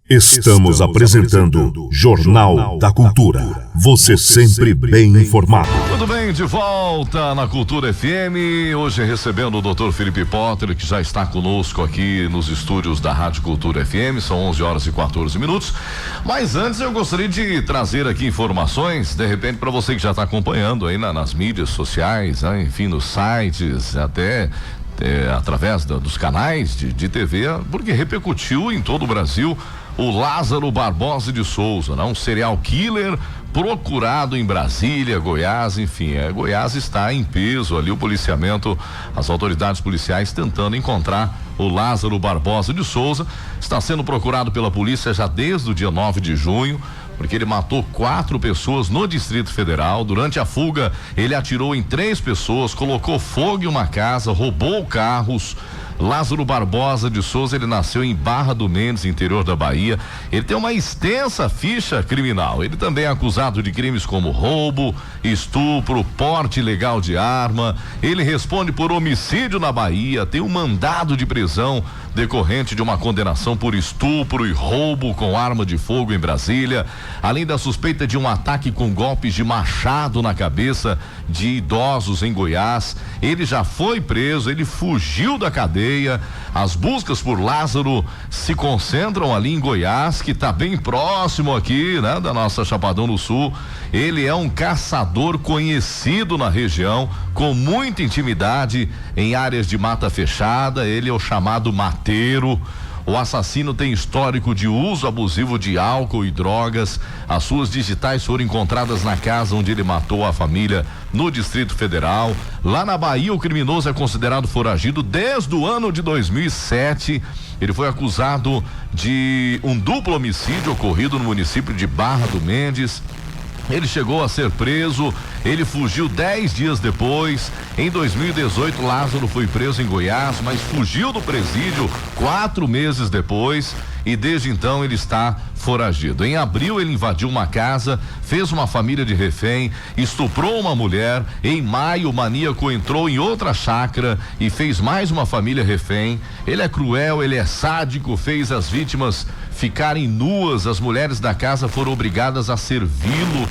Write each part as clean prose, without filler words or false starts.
Estamos apresentando Jornal da Cultura. Você sempre bem informado. Tudo bem, de volta na Cultura FM. Hoje recebendo o Dr. Felipe Potter, que já está conosco aqui nos estúdios da Rádio Cultura FM. São 11 horas e 14 minutos. Mas antes eu gostaria de trazer aqui informações, de repente, para você que já está acompanhando aí nas mídias sociais, né? Enfim, nos sites, até através dos canais de TV, porque repercutiu em todo o Brasil o Lázaro Barbosa de Souza, né? Um serial killer procurado em Brasília, Goiás, enfim, Goiás está em peso ali, o policiamento, as autoridades policiais tentando encontrar o Lázaro Barbosa de Souza. Está sendo procurado pela polícia já desde o dia 9 de junho, porque ele matou 4 pessoas no Distrito Federal. Durante a fuga, ele atirou em 3 pessoas, colocou fogo em uma casa, roubou carros. Lázaro Barbosa de Souza, ele nasceu em Barra do Mendes, interior da Bahia. Ele tem uma extensa ficha criminal. Ele também é acusado de crimes como roubo, estupro, porte ilegal de arma. Ele responde por homicídio na Bahia, tem um mandado de prisão decorrente de uma condenação por estupro e roubo com arma de fogo em Brasília, além da suspeita de um ataque com golpes de machado na cabeça de idosos em Goiás. Ele já foi preso, ele fugiu da cadeia. As buscas por Lázaro se concentram ali em Goiás, que está bem próximo aqui, né, da nossa Chapadão do Sul. Ele é um caçador conhecido na região, com muita intimidade em áreas de mata fechada. Ele é o chamado mateiro. O assassino tem histórico de uso abusivo de álcool e drogas. As suas digitais foram encontradas na casa onde ele matou a família, no Distrito Federal. Lá na Bahia, o criminoso é considerado foragido desde o ano de 2007. Ele foi acusado de um duplo homicídio ocorrido no município de Barra do Mendes. Ele chegou a ser preso, ele fugiu 10 dias depois. Em 2018, Lázaro foi preso em Goiás, mas fugiu do presídio 4 meses depois e desde então ele está foragido. Em abril, ele invadiu uma casa, fez uma família de refém, estuprou uma mulher. Em maio, o maníaco entrou em outra chácara e fez mais uma família refém. Ele é cruel, ele é sádico, fez as vítimas ficarem nuas. As mulheres da casa foram obrigadas a servi-lo.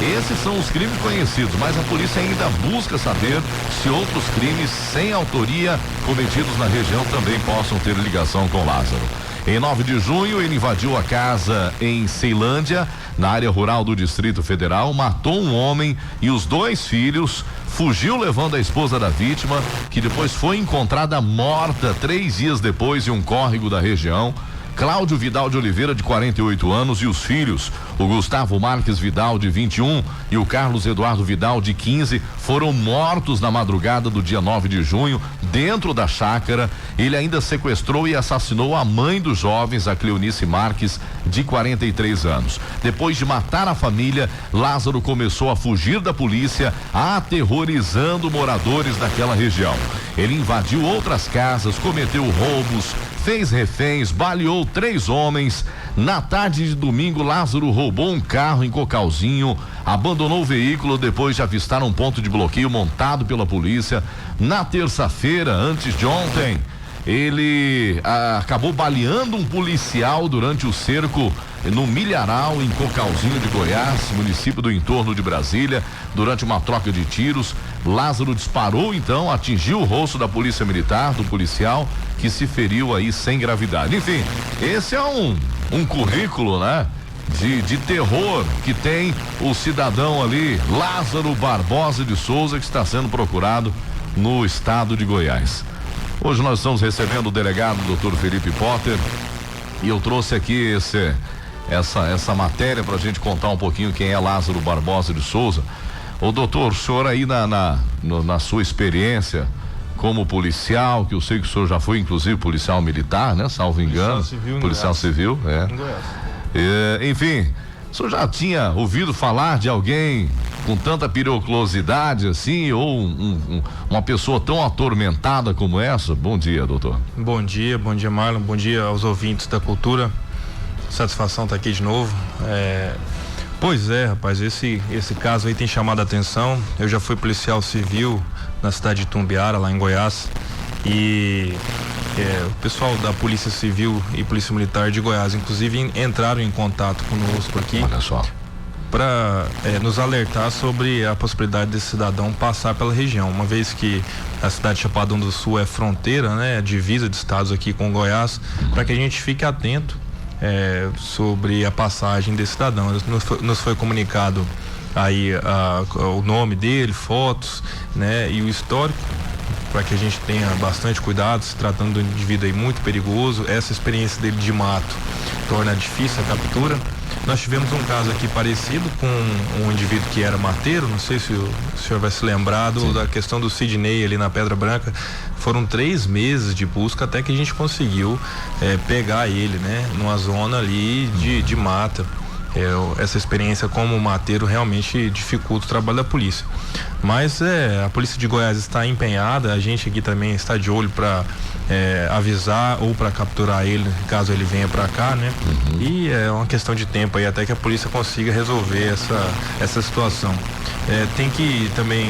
Esses são os crimes conhecidos, mas a polícia ainda busca saber se outros crimes sem autoria cometidos na região também possam ter ligação com Lázaro. Em 9 de junho, ele invadiu a casa em Ceilândia, na área rural do Distrito Federal, matou um homem e os 2 filhos, fugiu levando a esposa da vítima, que depois foi encontrada morta 3 dias depois em um córrego da região. Cláudio Vidal de Oliveira, de 48 anos, e os filhos, o Gustavo Marques Vidal, de 21, e o Carlos Eduardo Vidal, de 15, foram mortos na madrugada do dia 9 de junho, dentro da chácara. Ele ainda sequestrou e assassinou a mãe dos jovens, a Cleonice Marques, de 43 anos. Depois de matar a família, Lázaro começou a fugir da polícia, aterrorizando moradores daquela região. Ele invadiu outras casas, cometeu roubos, fez reféns, baleou 3 homens. Na tarde de domingo, Lázaro roubou um carro em Cocalzinho, abandonou o veículo depois de avistar um ponto de bloqueio montado pela polícia. Na terça-feira, antes de ontem, ele acabou baleando um policial durante o cerco no Milharal, em Cocalzinho de Goiás, município do entorno de Brasília. Durante uma troca de tiros, Lázaro disparou, então, atingiu o rosto da polícia militar, do policial, que se feriu aí sem gravidade. Enfim, esse é um currículo, né, de terror que tem o cidadão ali, Lázaro Barbosa de Souza, que está sendo procurado no estado de Goiás. Hoje nós estamos recebendo o delegado Dr. Felipe Potter e eu trouxe aqui essa matéria para a gente contar um pouquinho quem é Lázaro Barbosa de Souza. Ô doutor, o senhor aí na sua experiência como policial, que eu sei que o senhor já foi inclusive policial militar, né? Salvo engano. Policial civil, enfim, o senhor já tinha ouvido falar de alguém com tanta periculosidade assim, ou uma pessoa tão atormentada como essa? Bom dia, doutor. Bom dia, Marlon, bom dia aos ouvintes da Cultura. Satisfação estar aqui de novo. Pois é, rapaz, esse caso aí tem chamado a atenção. Eu já fui policial civil na cidade de Tumbiara, lá em Goiás, e O pessoal da Polícia Civil e Polícia Militar de Goiás, inclusive, entraram em contato conosco aqui. Olha só. Para nos alertar sobre a possibilidade desse cidadão passar pela região, uma vez que a cidade de Chapadão do Sul é fronteira, né, divisa de estados aqui com Goiás, para que a gente fique atento sobre a passagem desse cidadão. Nos foi comunicado aí o nome dele, fotos, né, e o histórico, para que a gente tenha bastante cuidado, se tratando de um indivíduo aí muito perigoso. Essa experiência dele de mato torna difícil a captura. Nós tivemos um caso aqui parecido com um indivíduo que era mateiro, não sei se o senhor vai se lembrar da questão do Sidney ali na Pedra Branca. Foram 3 meses de busca até que a gente conseguiu pegar ele, né, numa zona ali de mata. Essa experiência como mateiro realmente dificulta o trabalho da polícia. Mas a Polícia de Goiás está empenhada, a gente aqui também está de olho para avisar ou para capturar ele, caso ele venha para cá, né? E é uma questão de tempo aí até que a polícia consiga resolver essa situação. Tem que também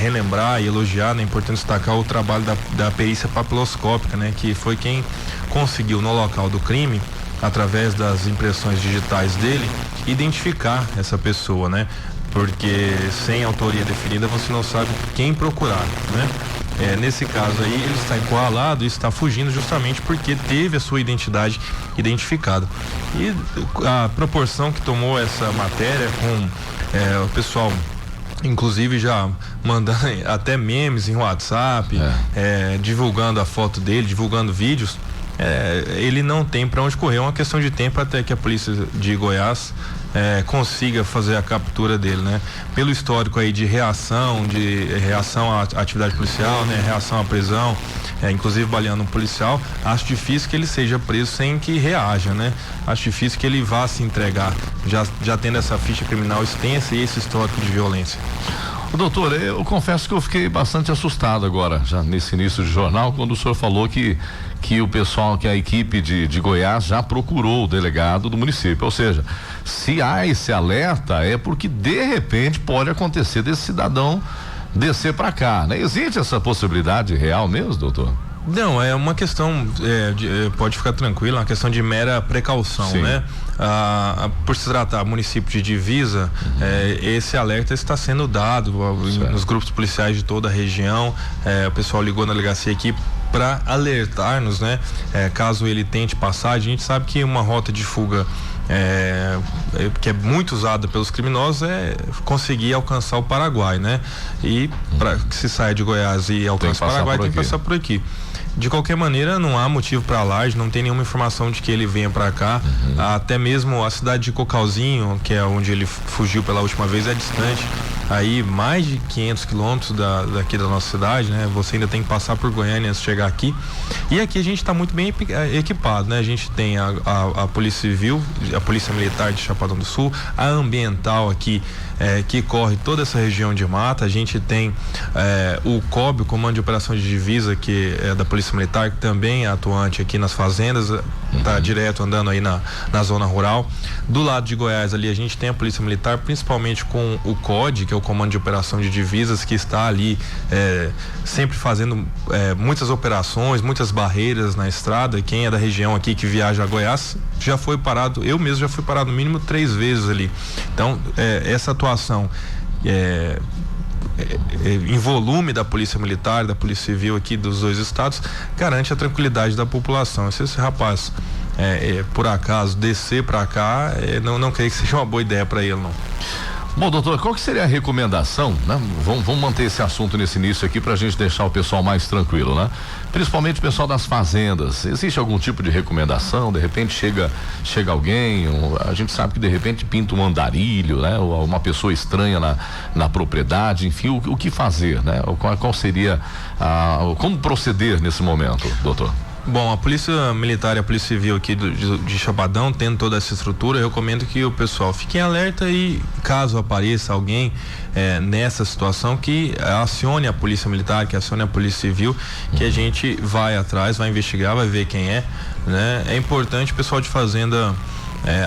relembrar e elogiar, né? É importante destacar o trabalho da perícia papiloscópica, né? Que foi quem conseguiu no local do crime, através das impressões digitais dele, identificar essa pessoa, né? Porque sem autoria definida você não sabe quem procurar, né? Nesse caso aí ele está encurralado e está fugindo justamente porque teve a sua identidade identificada. E a proporção que tomou essa matéria com o pessoal inclusive já mandando até memes em WhatsApp, divulgando a foto dele, divulgando vídeos, ele não tem para onde correr. É uma questão de tempo até que a polícia de Goiás consiga fazer a captura dele, né? Pelo histórico aí de reação à atividade policial, né? Reação à prisão, inclusive baleando um policial, acho difícil que ele seja preso sem que reaja, né? Acho difícil que ele vá se entregar, já tendo essa ficha criminal extensa e esse histórico de violência. Doutor, eu confesso que eu fiquei bastante assustado agora, já nesse início de jornal, quando o senhor falou que o pessoal, que a equipe de Goiás já procurou o delegado do município. Ou seja, se há esse alerta, é porque de repente pode acontecer desse cidadão descer para cá, né? Existe essa possibilidade real mesmo, doutor? Não, é uma questão, pode ficar tranquilo, é uma questão de mera precaução, sim, né? Por se tratar município de divisa, esse alerta está sendo dado nos grupos policiais de toda a região. O pessoal ligou na delegacia aqui para alertar-nos, né? Caso ele tente passar, a gente sabe que uma rota de fuga que é muito usada pelos criminosos é conseguir alcançar o Paraguai, né? E para que se saia de Goiás e alcance o Paraguai, tem que passar por aqui. De qualquer maneira, não há motivo para alarde, não tem nenhuma informação de que ele venha para cá. Até mesmo a cidade de Cocalzinho, que é onde ele fugiu pela última vez, é distante. Aí mais de 500 quilômetros daqui da nossa cidade, né? Você ainda tem que passar por Goiânia antes de chegar aqui. E aqui a gente está muito bem equipado, né? A gente tem a Polícia Civil, a Polícia Militar de Chapadão do Sul, a Ambiental aqui, que corre toda essa região de mata. A gente tem o COB, o Comando de Operação de Divisa, que é da Polícia Militar, que também é atuante aqui nas fazendas, tá direto andando aí na zona rural. Do lado de Goiás ali a gente tem a Polícia Militar, principalmente com o COD, que é o Comando de Operação de Divisas, que está ali sempre fazendo muitas operações, muitas barreiras na estrada. Quem é da região aqui que viaja a Goiás já foi parado, eu mesmo já fui parado no mínimo 3 vezes ali. Então essa atuação em volume da Polícia Militar, da Polícia Civil aqui dos 2 estados, garante a tranquilidade da população. Se esse rapaz por acaso descer para cá, não creio que seja uma boa ideia para ele, não. Bom, doutor, qual que seria a recomendação, né? Vamos manter esse assunto nesse início aqui pra gente deixar o pessoal mais tranquilo, né? Principalmente o pessoal das fazendas. Existe algum tipo de recomendação? De repente chega alguém, a gente sabe que de repente pinta um andarilho, né? Ou uma pessoa estranha na propriedade, enfim, o que fazer, né? Qual seria como proceder nesse momento, doutor? Bom, a Polícia Militar e a Polícia Civil aqui de Chapadão, tendo toda essa estrutura, eu recomendo que o pessoal fique em alerta e, caso apareça alguém nessa situação, que acione a Polícia Militar, que acione a Polícia Civil, que a gente vai atrás, vai investigar, vai ver quem é, né? É importante o pessoal de fazenda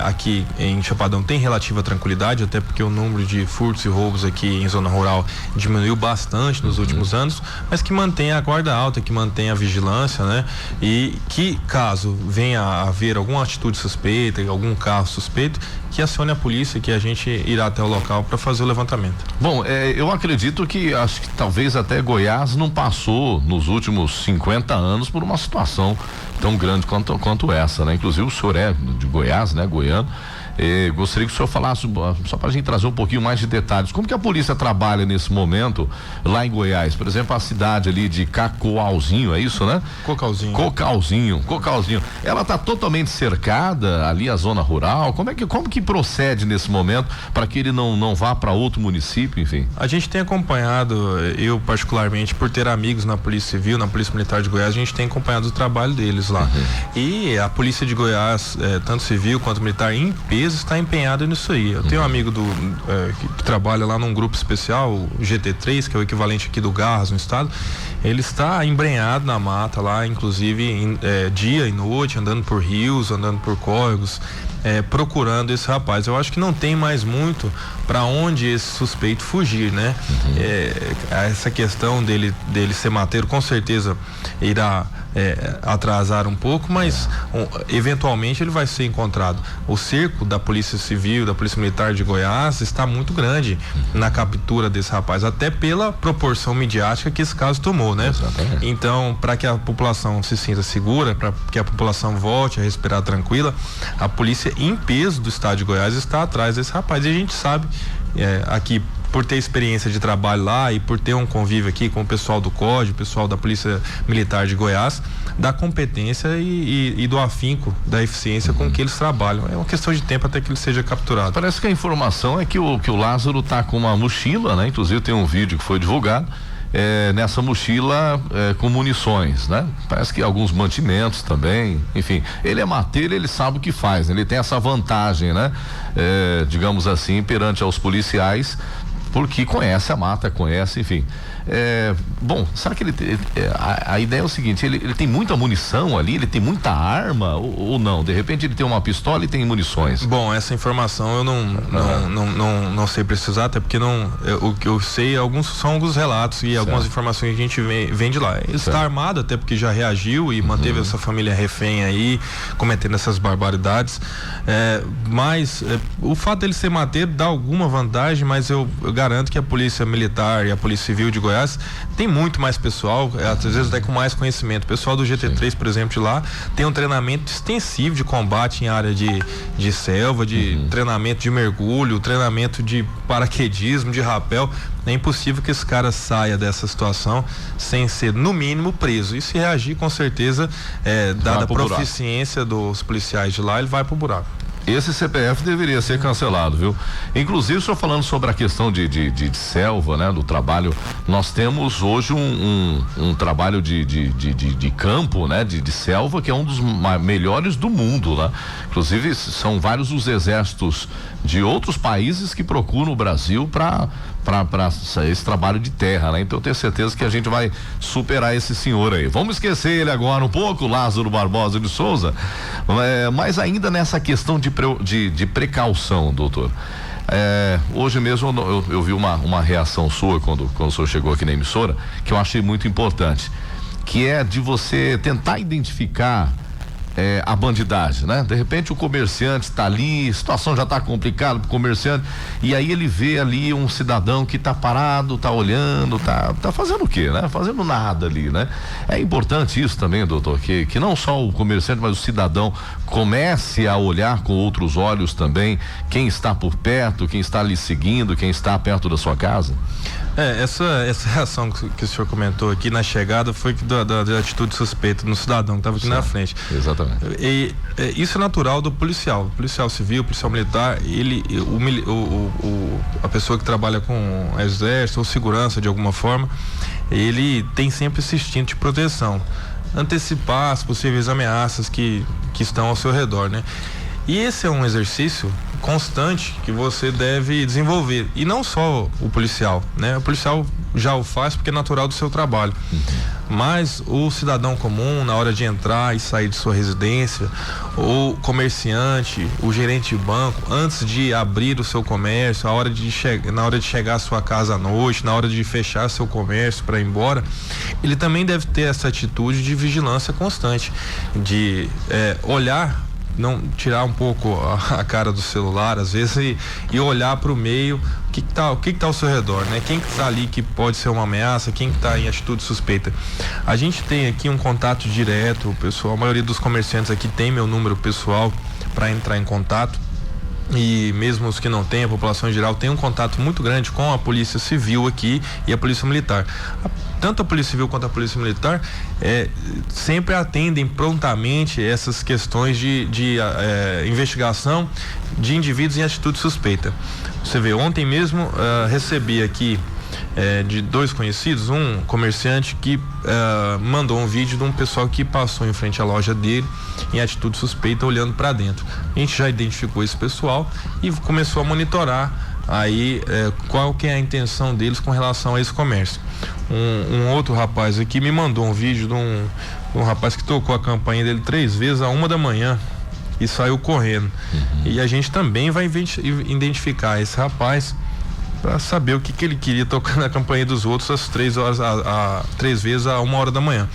aqui em Chapadão tem relativa tranquilidade, até porque o número de furtos e roubos aqui em zona rural diminuiu bastante nos últimos anos, mas que mantém a guarda alta, que mantém a vigilância, né? E que caso venha a haver alguma atitude suspeita, algum carro suspeito, que acione a polícia, que a gente irá até o local para fazer o levantamento. Bom, eu acredito que acho que talvez até Goiás não passou nos últimos 50 anos por uma situação tão grande quanto essa, né? Inclusive o senhor é de Goiás, né? Goiano. Gostaria que o senhor falasse, só para a gente trazer um pouquinho mais de detalhes, como que a polícia trabalha nesse momento lá em Goiás? Por exemplo, a cidade ali de Cacoalzinho, é isso, né? Cocalzinho. Ela está totalmente cercada ali, a zona rural. Como que procede nesse momento para que ele não vá para outro município, enfim? A gente tem acompanhado, eu particularmente, por ter amigos na Polícia Civil, na Polícia Militar de Goiás, a gente tem acompanhado o trabalho deles lá. E a Polícia de Goiás, tanto civil quanto militar, em peso, está empenhado nisso aí. Eu tenho um amigo que trabalha lá num grupo especial, o GT3, que é o equivalente aqui do Garras no estado. Ele está embrenhado na mata lá, inclusive dia e noite, andando por rios, andando por córregos, procurando esse rapaz. Eu acho que não tem mais muito para onde esse suspeito fugir, né? Essa questão dele ser mateiro com certeza irá atrasar um pouco, mas eventualmente ele vai ser encontrado. O cerco da Polícia Civil, da Polícia Militar de Goiás está muito grande na captura desse rapaz, até pela proporção midiática que esse caso tomou, né? Exatamente. Então, para que a população se sinta segura, para que a população volte a respirar tranquila, a polícia em peso do estado de Goiás está atrás desse rapaz. E a gente sabe aqui, por ter experiência de trabalho lá e por ter um convívio aqui com o pessoal do COD, o pessoal da Polícia Militar de Goiás, da competência e do afinco, da eficiência com que eles trabalham. É uma questão de tempo até que ele seja capturado. Parece que a informação é que o Lázaro tá com uma mochila, né? Inclusive tem um vídeo que foi divulgado, nessa mochila com munições, né? Parece que alguns mantimentos também, enfim, ele é mateiro, ele sabe o que faz, né? Ele tem essa vantagem, né? Digamos assim, perante aos policiais, porque conhece a mata, enfim. Bom, será que a ideia é o seguinte, ele tem muita munição ali, ele tem muita arma ou não? De repente ele tem uma pistola e tem munições? Bom, essa informação eu não sei precisar, até porque o que eu sei são alguns relatos e algumas informações que a gente vem de lá. Ele está armado, até porque já reagiu e manteve essa família refém aí, cometendo essas barbaridades, mas o fato dele ser mateiro dá alguma vantagem, mas eu garanto que a Polícia Militar e a Polícia Civil de Goiás tem muito mais pessoal, às vezes até com mais conhecimento. O pessoal do GT3, por exemplo, de lá tem um treinamento extensivo de combate em área de selva, de treinamento de mergulho, treinamento de paraquedismo, de rapel. É impossível que esse cara saia dessa situação sem ser, no mínimo, preso. E se reagir, com certeza, dada a proficiência dos policiais de lá, ele vai pro buraco. Esse CPF deveria ser cancelado, viu? Inclusive, só falando sobre a questão de selva, né? Do trabalho, nós temos hoje um trabalho de campo, né? De selva, que é um dos melhores do mundo, né? Inclusive, são vários os exércitos de outros países que procuram o Brasil para esse trabalho de terra, né? Então eu tenho certeza que a gente vai superar esse senhor aí. Vamos esquecer ele agora um pouco, Lázaro Barbosa de Souza, mas ainda nessa questão de precaução, doutor. Hoje mesmo eu vi uma reação sua quando o senhor chegou aqui na emissora, que eu achei muito importante, que é de você tentar identificar a bandidagem, né? De repente o comerciante está ali, a situação já está complicada pro comerciante, e aí ele vê ali um cidadão que está parado, está olhando, tá fazendo o quê, né? Fazendo nada ali, né? É importante isso também, doutor, que não só o comerciante, mas o cidadão comece a olhar com outros olhos também quem está por perto, quem está lhe seguindo, quem está perto da sua casa. Essa reação que o senhor comentou aqui na chegada foi da atitude suspeita no cidadão que estava aqui na frente. Exatamente. E isso é natural do policial civil, policial militar. A pessoa que trabalha com exército ou segurança de alguma forma, ele tem sempre esse instinto de proteção, antecipar as possíveis ameaças que estão ao seu redor, né? E esse é um exercício constante que você deve desenvolver, e não só o policial, né? O policial já o faz porque é natural do seu trabalho. Mas o cidadão comum, na hora de entrar e sair de sua residência, o comerciante, o gerente de banco, antes de abrir o seu comércio, na hora de chegar à sua casa à noite, na hora de fechar seu comércio para ir embora, ele também deve ter essa atitude de vigilância constante, de olhar, não tirar um pouco a cara do celular às vezes e olhar para o meio, o que tá ao seu redor, né? Quem que tá ali que pode ser uma ameaça, quem que tá em atitude suspeita. A gente tem aqui um contato direto, pessoal, a maioria dos comerciantes aqui tem meu número pessoal para entrar em contato, e mesmo os que não têm, a população em geral tem um contato muito grande com a Polícia Civil aqui e a Polícia Militar. Tanto a Polícia Civil quanto a Polícia Militar sempre atendem prontamente essas questões de investigação de indivíduos em atitude suspeita. Você vê, ontem mesmo recebi aqui de 2 conhecidos, um comerciante que mandou um vídeo de um pessoal que passou em frente à loja dele em atitude suspeita olhando para dentro. A gente já identificou esse pessoal e começou a monitorar aí qual que é a intenção deles com relação a esse comércio. Um outro rapaz aqui me mandou um vídeo de um rapaz que tocou a campainha dele 3 vezes à 1 da manhã e saiu correndo. E a gente também vai identificar esse rapaz para saber o que ele queria tocar na campainha dos outros às 3 vezes à 1 hora da manhã.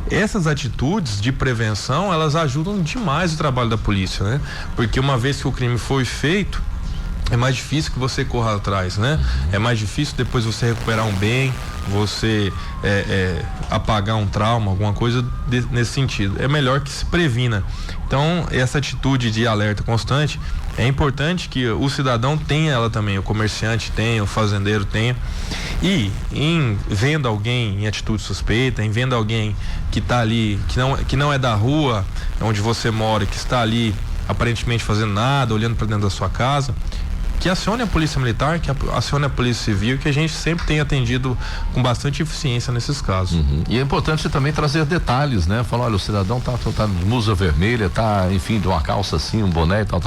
Essas atitudes de prevenção, elas ajudam demais o trabalho da polícia, né? Porque uma vez que o crime foi feito, é mais difícil que você corra atrás, né? É mais difícil depois você recuperar um bem, você apagar um trauma, alguma coisa nesse sentido. É melhor que se previna. Então, essa atitude de alerta constante é importante que o cidadão tenha ela também, o comerciante tenha, o fazendeiro tenha. E em vendo alguém em atitude suspeita, em vendo alguém que está ali, que não é da rua onde você mora, que está ali aparentemente fazendo nada, olhando para dentro da sua casa, que acione a Polícia Militar, que acione a Polícia Civil, que a gente sempre tem atendido com bastante eficiência nesses casos. E é importante também trazer detalhes, né? Falar, olha, o cidadão tá de blusa vermelha, enfim, de uma calça assim, um boné e tal.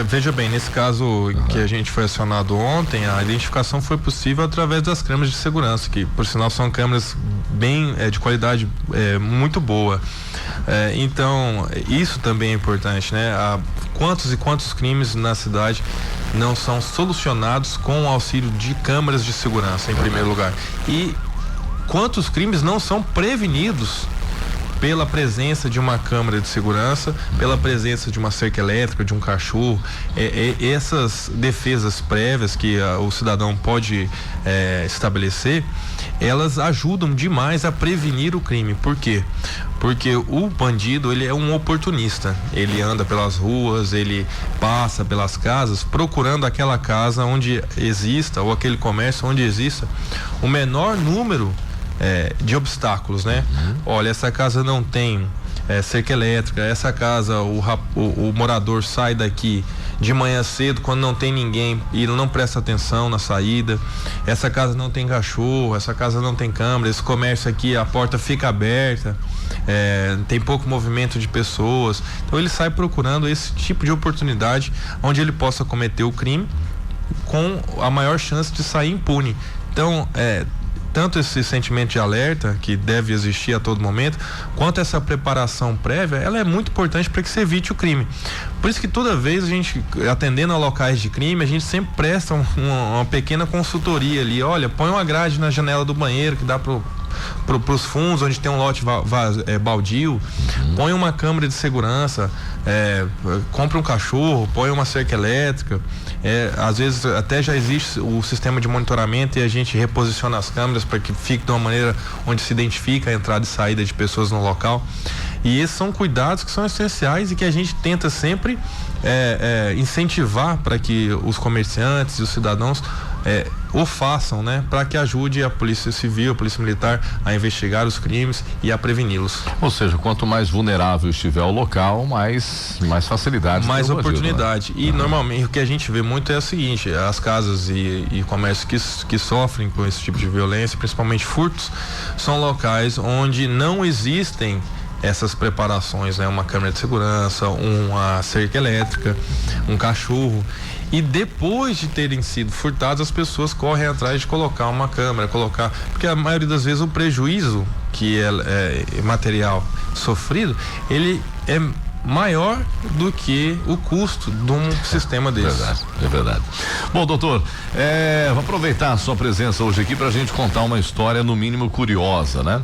Veja bem, nesse caso que a gente foi acionado ontem, a identificação foi possível através das câmeras de segurança, que por sinal são câmeras bem de qualidade muito boa. Então, isso também é importante, né? Quantos e quantos crimes na cidade não são solucionados com o auxílio de câmeras de segurança, em primeiro lugar? E quantos crimes não são prevenidos pela presença de uma câmera de segurança, pela presença de uma cerca elétrica, de um cachorro? Essas defesas prévias que o cidadão pode estabelecer, elas ajudam demais a prevenir o crime. Por quê? Porque o bandido, ele é um oportunista, ele anda pelas ruas, ele passa pelas casas procurando aquela casa onde exista, ou aquele comércio onde exista o menor número de obstáculos, né? Olha, essa casa não tem cerca elétrica, essa casa, o morador sai daqui de manhã cedo quando não tem ninguém e ele não presta atenção na saída, essa casa não tem cachorro, essa casa não tem câmera, esse comércio aqui a porta fica aberta, tem pouco movimento de pessoas. Então ele sai procurando esse tipo de oportunidade onde ele possa cometer o crime com a maior chance de sair impune. Então tanto esse sentimento de alerta que deve existir a todo momento, quanto essa preparação prévia, ela é muito importante para que se evite o crime. Por isso que toda vez a gente, atendendo a locais de crime, a gente sempre presta uma pequena consultoria ali. Olha, põe uma grade na janela do banheiro que dá pros fundos onde tem um lote baldio, põe uma câmera de segurança, compra um cachorro, põe uma cerca elétrica, às vezes até já existe o sistema de monitoramento e a gente reposiciona as câmeras para que fique de uma maneira onde se identifica a entrada e saída de pessoas no local. E esses são cuidados que são essenciais e que a gente tenta sempre incentivar para que os comerciantes e os cidadãos o façam, né? Para que ajude a Polícia Civil, a Polícia Militar a investigar os crimes e a preveni-los. Ou seja, quanto mais vulnerável estiver o local, mais facilidades. Mais oportunidade. Né? E normalmente o que a gente vê muito é o seguinte: as casas e comércios que sofrem com esse tipo de violência, principalmente furtos, são locais onde não existem essas preparações, né? Uma câmera de segurança, uma cerca elétrica, um cachorro. E depois de terem sido furtados, as pessoas correm atrás de colocar uma câmera, porque a maioria das vezes o prejuízo que é material sofrido, ele é maior do que o custo de um sistema desse. É verdade. Bom, doutor, vou aproveitar a sua presença hoje aqui pra gente contar uma história no mínimo curiosa, né?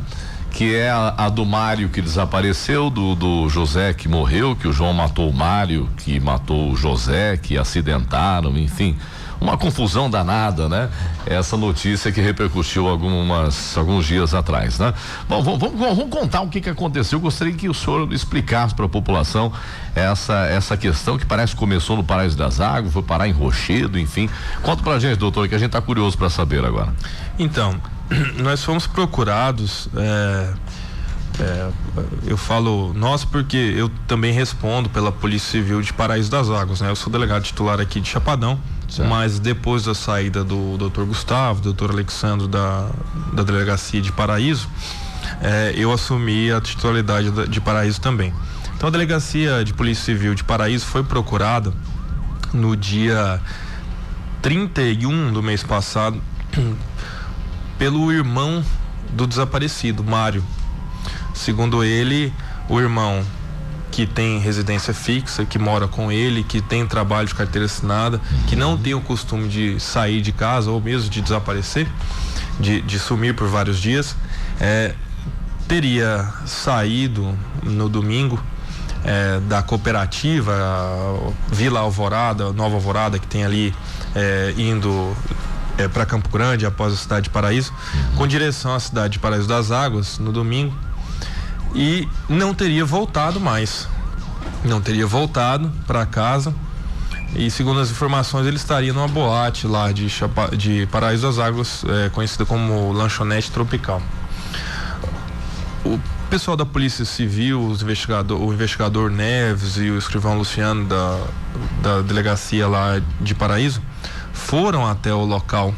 Que é a do Mário que desapareceu, do José que morreu, que o João matou o Mário, que matou o José, que acidentaram, enfim, uma confusão danada, né? Essa notícia que repercutiu alguns dias atrás, né? Bom, vamos contar o que aconteceu. Eu gostaria que o senhor explicasse para a população essa questão que parece que começou no Paraíso das Águas, foi parar em Rochedo, enfim. Conta pra gente, doutor, que a gente tá curioso para saber agora. Então, nós fomos procurados, eu falo nós porque eu também respondo pela Polícia Civil de Paraíso das Águas, né? Eu sou delegado titular aqui de Chapadão, certo. Mas depois da saída do Dr. Gustavo, Dr. Alexandre da delegacia de Paraíso, eu assumi a titularidade de Paraíso também. Então a delegacia de Polícia Civil de Paraíso foi procurada no dia 31 do mês passado pelo irmão do desaparecido, Mário. Segundo ele, o irmão que tem residência fixa, que mora com ele, que tem trabalho de carteira assinada, que não tem o costume de sair de casa ou mesmo de desaparecer, de sumir por vários dias, teria saído no domingo da cooperativa Vila Alvorada, Nova Alvorada, que tem ali indo para Campo Grande, após a cidade de Paraíso, com direção à cidade de Paraíso das Águas, no domingo, e não teria voltado mais. Não teria voltado para casa, e segundo as informações, ele estaria numa boate lá de Paraíso das Águas, conhecida como Lanchonete Tropical. O pessoal da Polícia Civil, o investigador Neves e o escrivão Luciano da delegacia lá de Paraíso, foram até o local,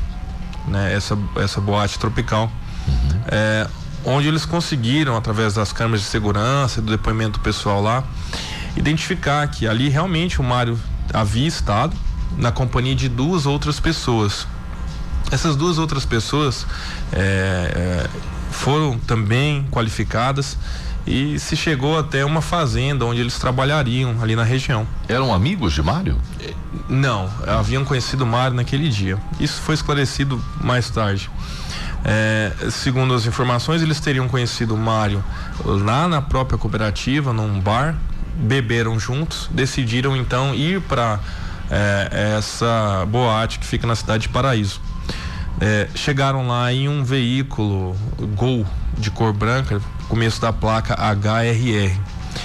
né, essa boate tropical, onde eles conseguiram, através das câmeras de segurança e do depoimento do pessoal lá, identificar que ali realmente o Mário havia estado na companhia de 2 outras pessoas. Essas 2 outras pessoas foram também qualificadas e se chegou até uma fazenda onde eles trabalhariam ali na região. Eram amigos de Mário? Não, haviam conhecido o Mário naquele dia. Isso foi esclarecido mais tarde. Segundo as informações, eles teriam conhecido o Mário lá na própria cooperativa, num bar, beberam juntos, decidiram então ir para essa boate que fica na cidade de Paraíso. Chegaram lá em um veículo Gol de cor branca, começo da placa HRR,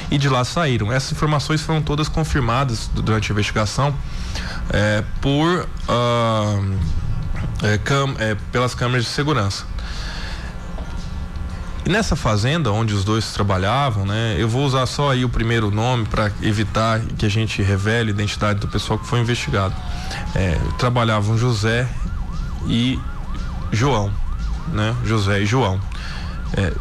e de lá saíram. Essas informações foram todas confirmadas durante a investigação pelas câmeras de segurança. E nessa fazenda onde os dois trabalhavam, né, eu vou usar só aí o primeiro nome para evitar que a gente revele a identidade do pessoal que foi investigado. Trabalhavam José e João, né? José e João.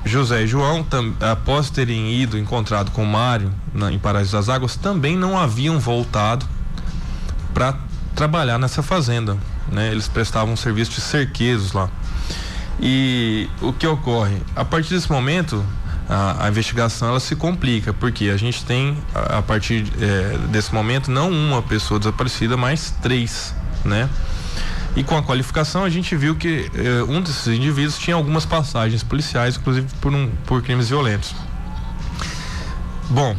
José e João, após terem encontrado com o Mário em Paraíso das Águas, também não haviam voltado para trabalhar nessa fazenda, né? Eles prestavam um serviço de cerqueiros lá. E o que ocorre? A partir desse momento, a investigação ela se complica, porque a gente tem, a partir desse momento, não uma pessoa desaparecida, mas 3, né? E com a qualificação a gente viu que um desses indivíduos tinha algumas passagens policiais, inclusive por crimes violentos. Bom,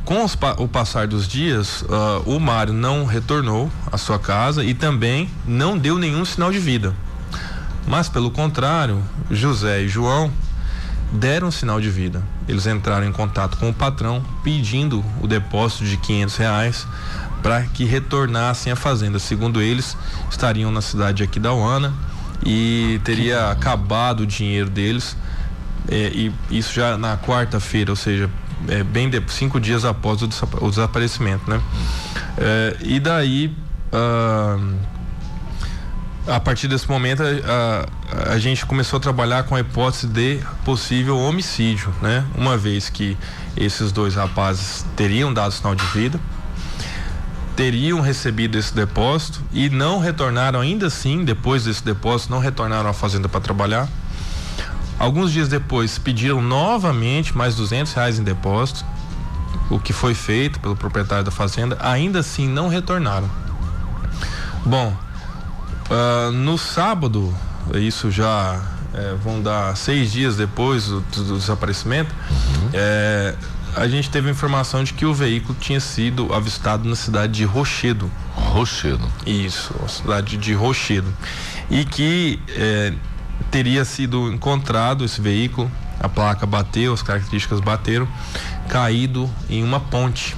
com o passar dos dias, o Mário não retornou à sua casa e também não deu nenhum sinal de vida. Mas pelo contrário, José e João deram sinal de vida. Eles entraram em contato com o patrão pedindo o depósito de R$500 para que retornassem à fazenda. Segundo eles, estariam na cidade aqui da Aquidauana e teria acabado o dinheiro deles, e isso já na quarta-feira, ou seja, 5 dias após o desaparecimento, né? E daí, a partir desse momento, a gente começou a trabalhar com a hipótese de possível homicídio, né? Uma vez que esses 2 rapazes teriam dado sinal de vida, teriam recebido esse depósito e não retornaram, ainda assim, depois desse depósito, não retornaram à fazenda para trabalhar. Alguns dias depois pediram novamente mais R$200 em depósito, o que foi feito pelo proprietário da fazenda, ainda assim não retornaram. Bom, no sábado, isso já vão dar 6 dias depois do desaparecimento, a gente teve a informação de que o veículo tinha sido avistado na cidade de Rochedo. Rochedo. Isso, a cidade de Rochedo. E que teria sido encontrado esse veículo, a placa bateu, as características bateram, caído em uma ponte.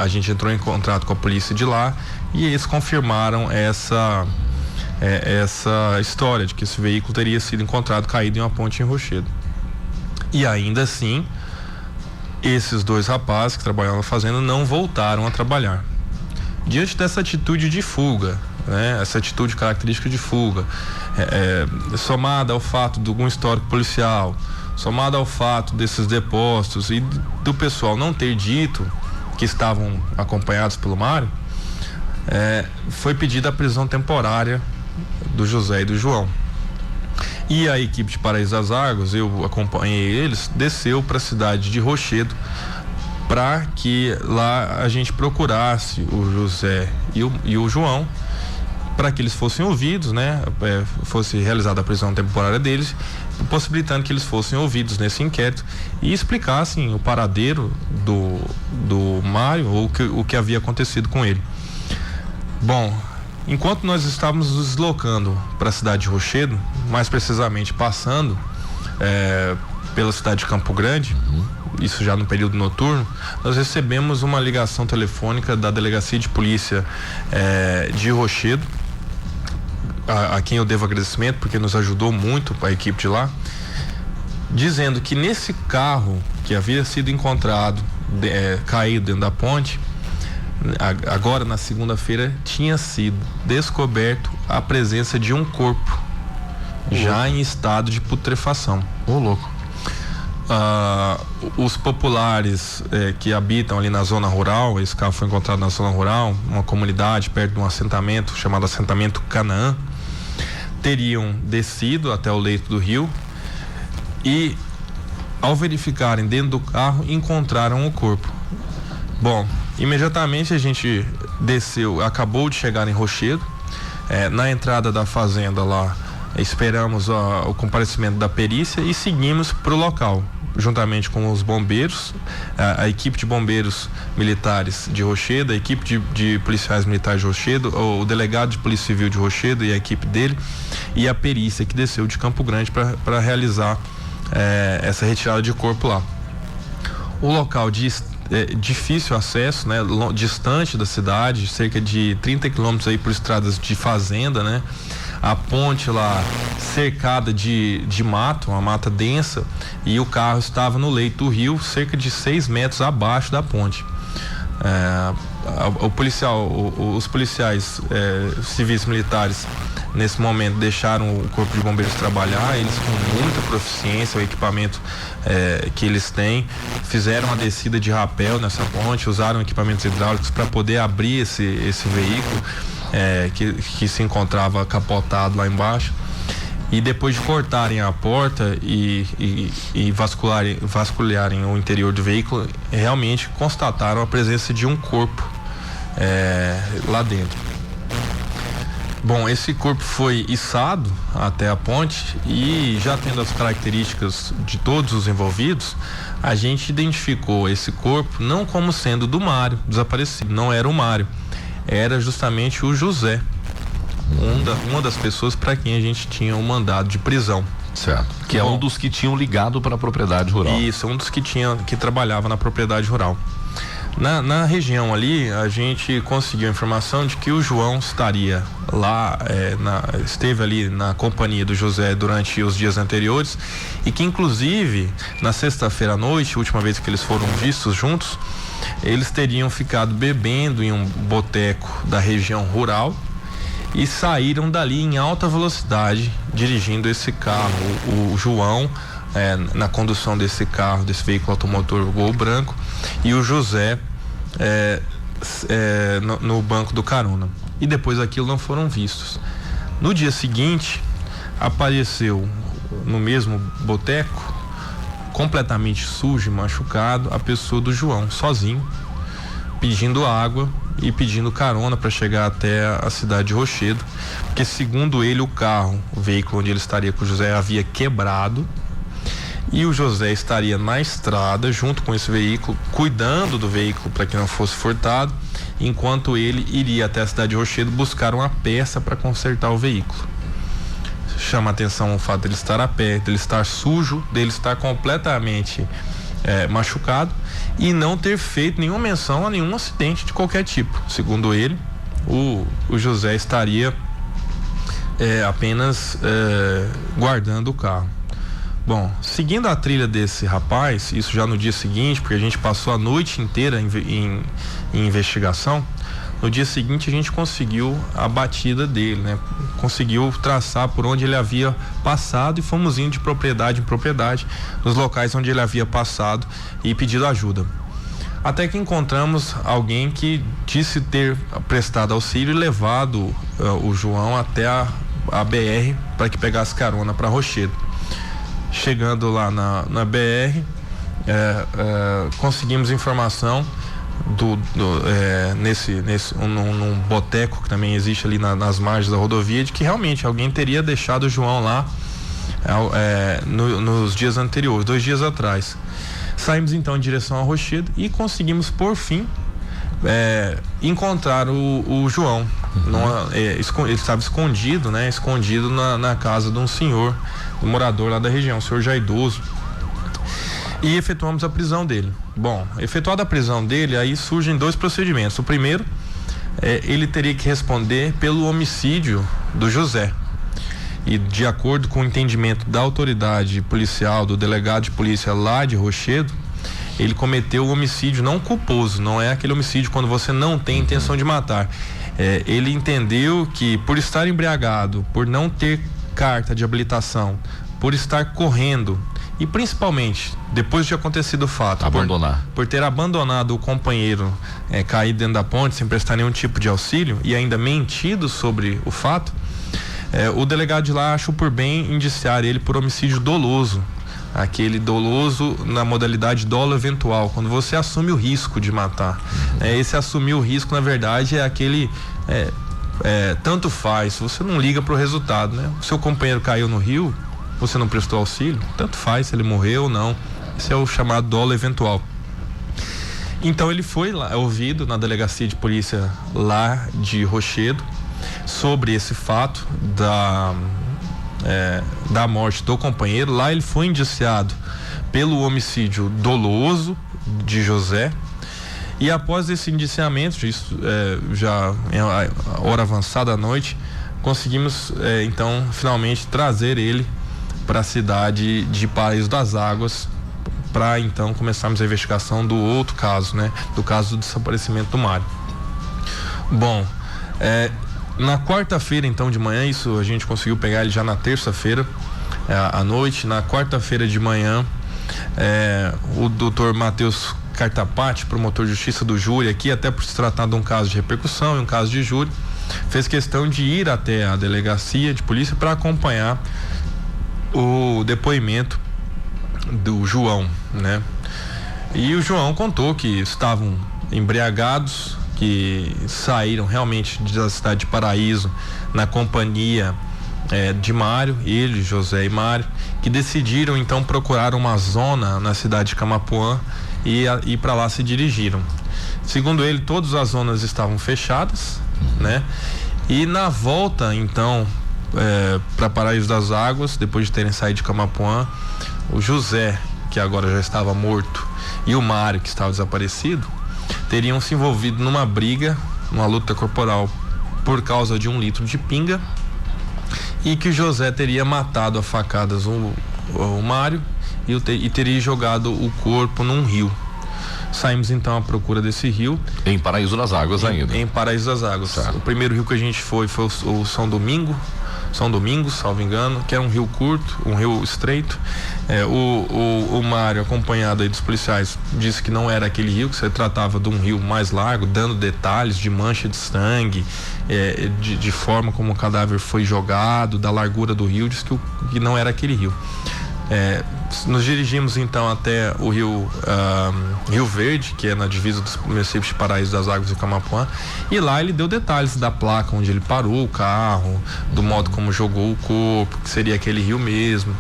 A gente entrou em contato com a polícia de lá e eles confirmaram essa história de que esse veículo teria sido encontrado caído em uma ponte em Rochedo. E ainda assim, esses 2 rapazes que trabalhavam na fazenda não voltaram a trabalhar. Diante dessa atitude de fuga, essa atitude característica de fuga, somada ao fato de algum histórico policial, somada ao fato desses depósitos e do pessoal não ter dito que estavam acompanhados pelo Mário, foi pedida a prisão temporária do José e do João. E a equipe de Paraíso das Águas, eu acompanhei eles, desceu para a cidade de Rochedo para que lá a gente procurasse o José e o João, para que eles fossem ouvidos, fosse realizada a prisão temporária deles, possibilitando que eles fossem ouvidos nesse inquérito e explicassem o paradeiro do Mário ou o que havia acontecido com ele. Bom, enquanto nós estávamos nos deslocando para a cidade de Rochedo, mais precisamente passando pela cidade de Campo Grande, isso já no período noturno, nós recebemos uma ligação telefônica da Delegacia de Polícia de Rochedo, a quem eu devo agradecimento, porque nos ajudou muito a equipe de lá, dizendo que nesse carro que havia sido encontrado caído dentro da ponte, agora na segunda-feira, tinha sido descoberto a presença de um corpo já em estado de putrefação. Ô, louco. Os populares que habitam ali na zona rural, esse carro foi encontrado na zona rural, uma comunidade perto de um assentamento chamado assentamento Canaã, teriam descido até o leito do rio e, ao verificarem dentro do carro, encontraram o corpo. Bom, imediatamente a gente desceu, acabou de chegar em Rochedo, na entrada da fazenda lá, esperamos o comparecimento da perícia e seguimos para o local, juntamente com os bombeiros, a equipe de bombeiros militares de Rochedo, a equipe de policiais militares de Rochedo, o delegado de Polícia Civil de Rochedo e a equipe dele, e a perícia que desceu de Campo Grande para realizar essa retirada de corpo lá. O local de difícil acesso, distante da cidade, cerca de 30 quilômetros aí por estradas de fazenda, a ponte lá cercada de mato, uma mata densa, e o carro estava no leito do rio, cerca de 6 metros abaixo da ponte. Os policiais civis militares nesse momento deixaram o corpo de bombeiros trabalhar, eles com muita proficiência, o equipamento que eles têm, fizeram a descida de rapel nessa ponte, usaram equipamentos hidráulicos para poder abrir esse veículo que se encontrava capotado lá embaixo, e depois de cortarem a porta e vasculharem o interior do veículo, realmente constataram a presença de um corpo lá dentro. Bom, esse corpo foi içado até a ponte e, já tendo as características de todos os envolvidos, a gente identificou esse corpo não como sendo do Mário desaparecido, não era o Mário, era justamente o José, uma das pessoas para quem a gente tinha um mandado de prisão. Certo. Que é um dos que tinham ligado para a propriedade rural. Isso, um dos que trabalhava na propriedade rural. Na região ali, a gente conseguiu a informação de que o João estaria lá, esteve ali na companhia do José durante os dias anteriores, e que inclusive na sexta-feira à noite, última vez que eles foram vistos juntos, eles teriam ficado bebendo em um boteco da região rural e saíram dali em alta velocidade dirigindo esse carro. O João na condução desse carro, desse veículo automotor Gol branco, e o José no banco do carona. E depois aquilo não foram vistos. No dia seguinte, apareceu no mesmo boteco, completamente sujo e machucado, a pessoa do João, sozinho, pedindo água e pedindo carona para chegar até a cidade de Rochedo, porque segundo ele o veículo onde ele estaria com o José havia quebrado e o José estaria na estrada junto com esse veículo, cuidando do veículo para que não fosse furtado, enquanto ele iria até a cidade de Rochedo buscar uma peça para consertar o veículo. Chama a atenção o fato dele estar a pé, dele estar sujo, dele estar completamente machucado e não ter feito nenhuma menção a nenhum acidente de qualquer tipo. Segundo ele, o José estaria apenas guardando o carro. Bom, seguindo a trilha desse rapaz, isso já no dia seguinte, porque a gente passou a noite inteira em investigação. No dia seguinte a gente conseguiu a batida dele, né? Conseguiu traçar por onde ele havia passado e fomos indo de propriedade em propriedade nos locais onde ele havia passado e pedido ajuda. Até que encontramos alguém que disse ter prestado auxílio e levado o João até a BR para que pegasse carona para Rochedo. Chegando lá na BR, conseguimos informação num boteco que também existe ali nas margens da rodovia, de que realmente alguém teria deixado o João lá nos dias anteriores, 2 dias atrás. Saímos então em direção a Rochedo e conseguimos por fim encontrar o João. Ele estava escondido, né? Escondido na casa de um senhor, um morador lá da região, um senhor já idoso. E efetuamos a prisão dele. Bom, efetuada a prisão dele, aí surgem 2 procedimentos. O primeiro, ele teria que responder pelo homicídio do José. E de acordo com o entendimento da autoridade policial, do delegado de polícia lá de Rochedo, ele cometeu o homicídio não culposo, não é aquele homicídio quando você não tem intenção de matar. Ele entendeu que por estar embriagado, por não ter carta de habilitação, por estar correndo e principalmente depois de acontecido o fato, por ter abandonado o companheiro caído dentro da ponte sem prestar nenhum tipo de auxílio e ainda mentido sobre o fato, o delegado de lá achou por bem indiciar ele por homicídio doloso, aquele doloso na modalidade dolo eventual, quando você assume o risco de matar. Esse assumir o risco, na verdade, é aquele tanto faz, você não liga pro resultado, né? O seu companheiro caiu no rio, você não prestou auxílio, tanto faz se ele morreu ou não. Esse é o chamado dolo eventual. Então ele foi lá, ouvido na delegacia de polícia lá de Rochedo sobre esse fato da morte do companheiro. Lá ele foi indiciado pelo homicídio doloso de José. E após esse indiciamento, isso já é a hora avançada da noite, conseguimos então finalmente trazer ele para a cidade de Paraíso das Águas, para então começarmos a investigação do outro caso, né? Do caso do desaparecimento do Mário. Bom, na quarta-feira então de manhã, isso a gente conseguiu pegar ele já na terça-feira à noite. Na quarta-feira de manhã, o doutor Matheus Cartapati, promotor de justiça do júri aqui, até por se tratar de um caso de repercussão e um caso de júri, fez questão de ir até a delegacia de polícia para acompanhar o depoimento do João, né? E o João contou que estavam embriagados, que saíram realmente da cidade de Paraíso na companhia de Mário, ele, José e Mário, que decidiram então procurar uma zona na cidade de Camapuã e para lá se dirigiram. Segundo ele, todas as zonas estavam fechadas, né? E na volta então para Paraíso das Águas, depois de terem saído de Camapuã, o José, que agora já estava morto, e o Mário, que estava desaparecido, teriam se envolvido numa briga, numa luta corporal por causa de 1 litro de pinga, e que o José teria matado a facadas o Mário e teria jogado o corpo num rio. Saímos então à procura desse rio. Em Paraíso das Águas ainda. Em Paraíso das Águas. Certo. O primeiro rio que a gente foi o São Domingo, São Domingos, salvo engano, que era um rio curto, um rio estreito. O Mário, acompanhado aí dos policiais, disse que não era aquele rio, que se tratava de um rio mais largo, dando detalhes de mancha de sangue, de forma como o cadáver foi jogado, da largura do rio, disse que não era aquele rio. Nos dirigimos então até o Rio Verde, que é na divisa dos municípios de Paraíso das Águas e Camapuã, e lá ele deu detalhes da placa onde ele parou o carro, do modo como jogou o corpo, que seria aquele rio mesmo.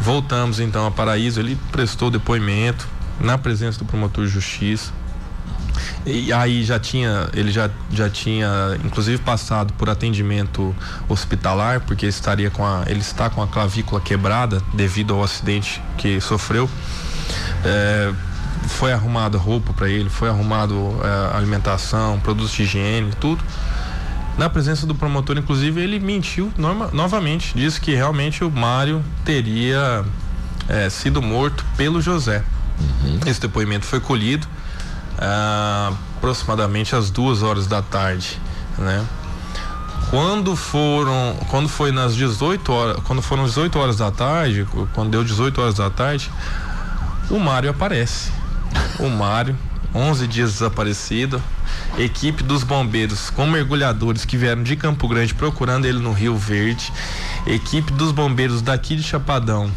Voltamos então a Paraíso, ele prestou depoimento na presença do promotor de justiça. E aí ele já tinha inclusive passado por atendimento hospitalar, porque ele está com a clavícula quebrada devido ao acidente que sofreu. Foi arrumada roupa para ele, foi arrumado alimentação, produtos de higiene, tudo. Na presença do promotor, inclusive, ele mentiu novamente, disse que realmente o Mário teria sido morto pelo José. Esse depoimento foi colhido aproximadamente às 2h da tarde, né? Quando foram 18 horas da tarde, quando deu 18 horas da tarde, o Mário aparece. O Mário, 11 dias desaparecido, equipe dos bombeiros com mergulhadores que vieram de Campo Grande procurando ele no Rio Verde, equipe dos bombeiros daqui de Chapadão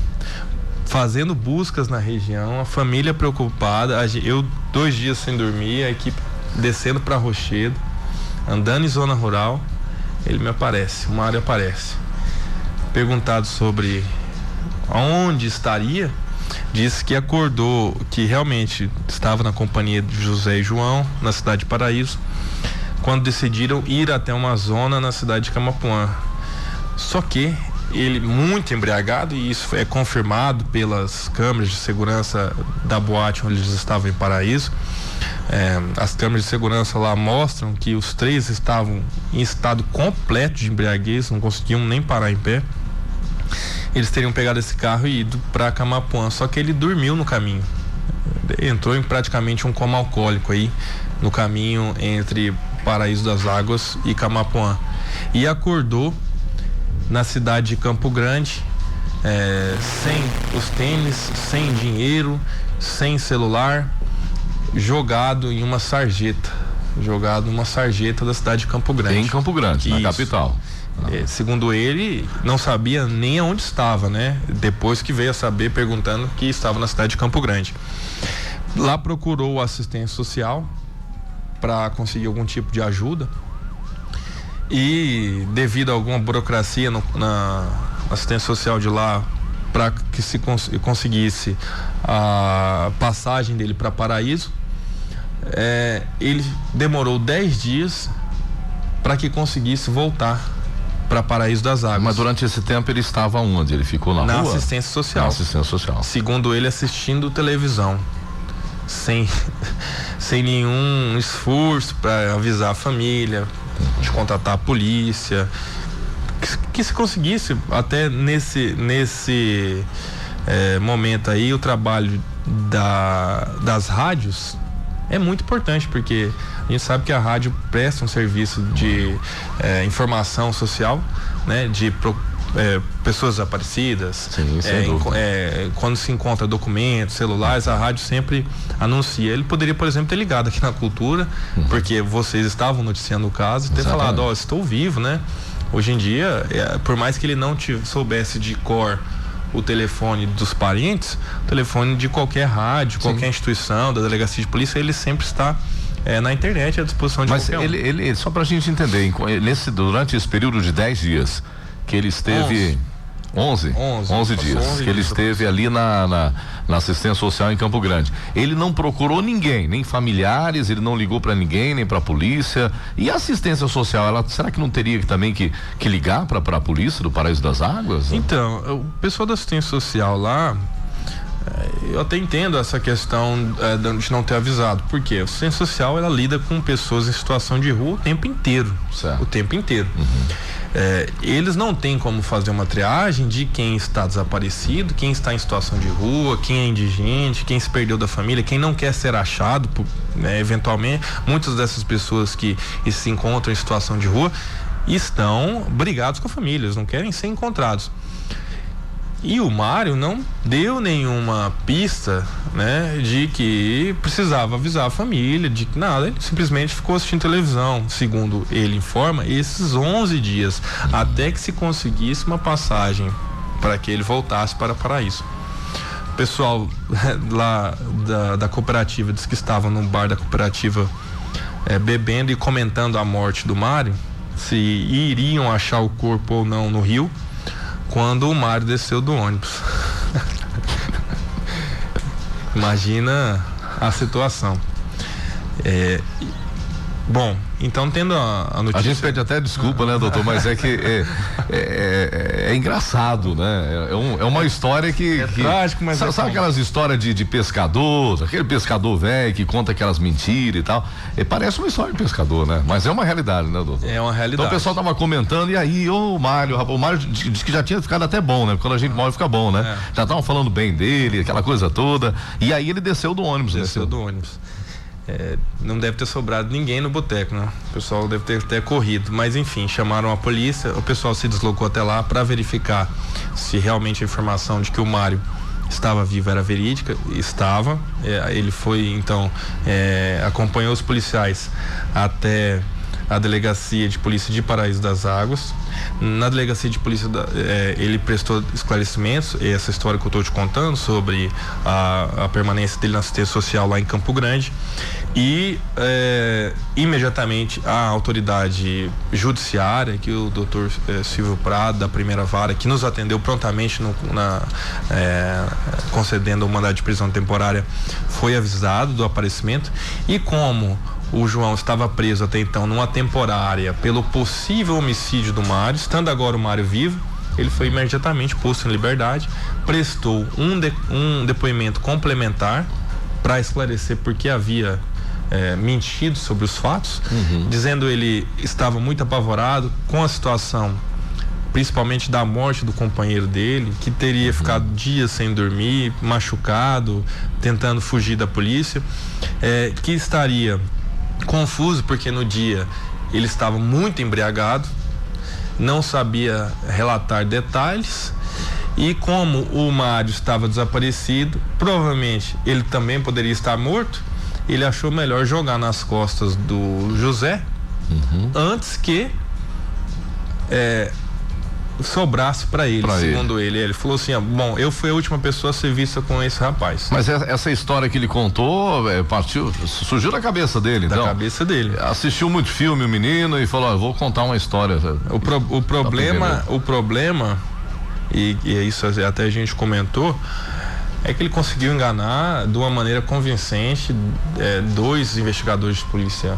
fazendo buscas na região, a família preocupada, eu 2 dias sem dormir, a equipe descendo para Rochedo, andando em zona rural, ele me aparece, o Mário aparece. Perguntado sobre onde estaria, disse que acordou, que realmente estava na companhia de José e João, na cidade de Paraíso, quando decidiram ir até uma zona na cidade de Camapuã. Só que ele, muito embriagado, e isso é confirmado pelas câmeras de segurança da boate onde eles estavam em Paraíso. As câmeras de segurança lá mostram que os 3 estavam em estado completo de embriaguez, não conseguiam nem parar em pé. Eles teriam pegado esse carro e ido para Camapuã, só que ele dormiu no caminho, entrou em praticamente um coma alcoólico aí no caminho entre Paraíso das Águas e Camapuã, e acordou na cidade de Campo Grande, sem os tênis, sem dinheiro, sem celular, jogado em uma sarjeta da cidade de Campo Grande. Em Campo Grande, na capital. Segundo ele, não sabia nem aonde estava, né? Depois que veio a saber, perguntando que estava na cidade de Campo Grande. Lá procurou assistência social para conseguir algum tipo de ajuda. E devido a alguma burocracia na assistência social de lá, para que se conseguisse a passagem dele para Paraíso, ele demorou 10 dias para que conseguisse voltar para Paraíso das Águas. Mas durante esse tempo ele estava onde? Ele ficou na rua? Assistência social. Na assistência social. Segundo ele, assistindo televisão, sem nenhum esforço para avisar a família, de contratar a polícia, que se conseguisse até nesse momento aí. O trabalho das rádios é muito importante, porque a gente sabe que a rádio presta um serviço de informação social, né, de pessoas desaparecidas. Sim, quando se encontra documentos, celulares, a rádio sempre anuncia. Ele poderia, por exemplo, ter ligado aqui na Cultura, porque vocês estavam noticiando o caso, e ter falado, estou vivo, né? Hoje em dia, por mais que ele não soubesse de cor o telefone dos parentes, o telefone de qualquer rádio, qualquer instituição, da delegacia de polícia, ele sempre está na internet à disposição de qualquer um. Mas ele, só pra gente entender, durante esse período de 10 dias que ele esteve 11 dias que ele esteve ali na assistência social em Campo Grande, ele não procurou ninguém, nem familiares, ele não ligou para ninguém, nem para a polícia. E a assistência social, será que não teria também que ligar para a polícia do Paraíso das Águas? Então, o pessoal da assistência social lá, eu até entendo essa questão de não ter avisado, porque a assistência social, ela lida com pessoas em situação de rua o tempo inteiro. Certo. O tempo inteiro. Eles não têm como fazer uma triagem de quem está desaparecido, quem está em situação de rua, quem é indigente, quem se perdeu da família, quem não quer ser achado, eventualmente. Muitas dessas pessoas que se encontram em situação de rua, estão brigados com a família, eles não querem ser encontrados. E o Mário não deu nenhuma pista, né, de que precisava avisar a família, de que nada, ele simplesmente ficou assistindo televisão, segundo ele informa, esses 11 dias, até que se conseguisse uma passagem para que ele voltasse para Paraíso. O pessoal lá da cooperativa disse que estava no bar da cooperativa bebendo e comentando a morte do Mário, se iriam achar o corpo ou não no rio, quando o Mário desceu do ônibus. Imagina a situação. Bom, então tendo a notícia... A gente pede até desculpa, né, doutor, mas é que é engraçado, né? É uma história que... trágico, mas sabe aquelas histórias de pescador, aquele pescador velho que conta aquelas mentiras e tal? Parece uma história de pescador, né? Mas é uma realidade, né, doutor? É uma realidade. Então o pessoal tava comentando, e aí, o Mário disse que já tinha ficado até bom, né? Quando a gente morre fica bom, né? Já estavam falando bem dele, aquela coisa toda, e aí ele desceu do ônibus. Desceu do ônibus. Não deve ter sobrado ninguém no boteco, né? O pessoal deve ter até corrido, mas enfim, chamaram a polícia, o pessoal se deslocou até lá para verificar se realmente a informação de que o Mário estava vivo era verídica. Estava. Ele foi, então, acompanhou os policiais até a delegacia de polícia de Paraíso das Águas. Na delegacia de polícia ele prestou esclarecimentos, essa história que eu estou te contando sobre a permanência dele na assistência social lá em Campo Grande, e imediatamente a autoridade judiciária, que o doutor Silvio Prado, da primeira vara, que nos atendeu prontamente concedendo o mandado de prisão temporária, foi avisado do aparecimento. E como o João estava preso até então numa temporária pelo possível homicídio do Mário, estando agora o Mário vivo, ele foi imediatamente posto em liberdade, prestou um depoimento complementar para esclarecer por que havia mentido sobre os fatos, dizendo ele estava muito apavorado com a situação, principalmente da morte do companheiro dele, que teria ficado dias sem dormir, machucado, tentando fugir da polícia, que estaria confuso porque no dia ele estava muito embriagado, não sabia relatar detalhes, e como o Mário estava desaparecido, provavelmente ele também poderia estar morto, ele achou melhor jogar nas costas do José antes que sobrasse para ele, segundo ele. Ele falou assim: bom, eu fui a última pessoa a ser vista com esse rapaz. Mas essa história que ele contou surgiu da cabeça dele, então? Da cabeça dele. Assistiu muito filme o menino e falou: vou contar uma história. O problema, e isso até a gente comentou, é que ele conseguiu enganar de uma maneira convincente 2 investigadores de polícia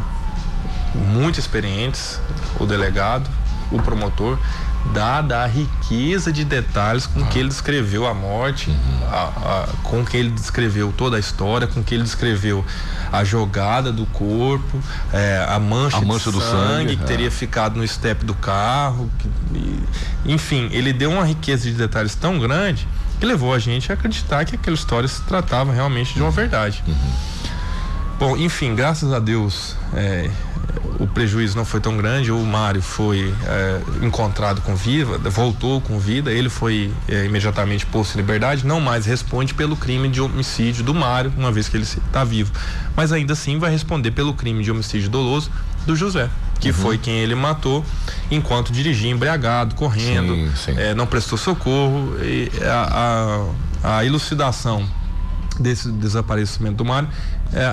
muito experientes, o delegado, o promotor, dada a riqueza de detalhes com que ele descreveu a morte, com que ele descreveu toda a história, com que ele descreveu a jogada do corpo, a mancha do sangue que teria ficado no estepe do carro, enfim, ele deu uma riqueza de detalhes tão grande que levou a gente a acreditar que aquela história se tratava realmente de uma verdade. Bom, enfim, graças a Deus o prejuízo não foi tão grande. O Mário foi encontrado com vida, voltou com vida, ele foi imediatamente posto em liberdade, não mais responde pelo crime de homicídio do Mário, uma vez que ele está vivo, mas ainda assim vai responder pelo crime de homicídio doloso do José, que foi quem ele matou enquanto dirigia embriagado, correndo, não prestou socorro. E a elucidação desse desaparecimento do Mário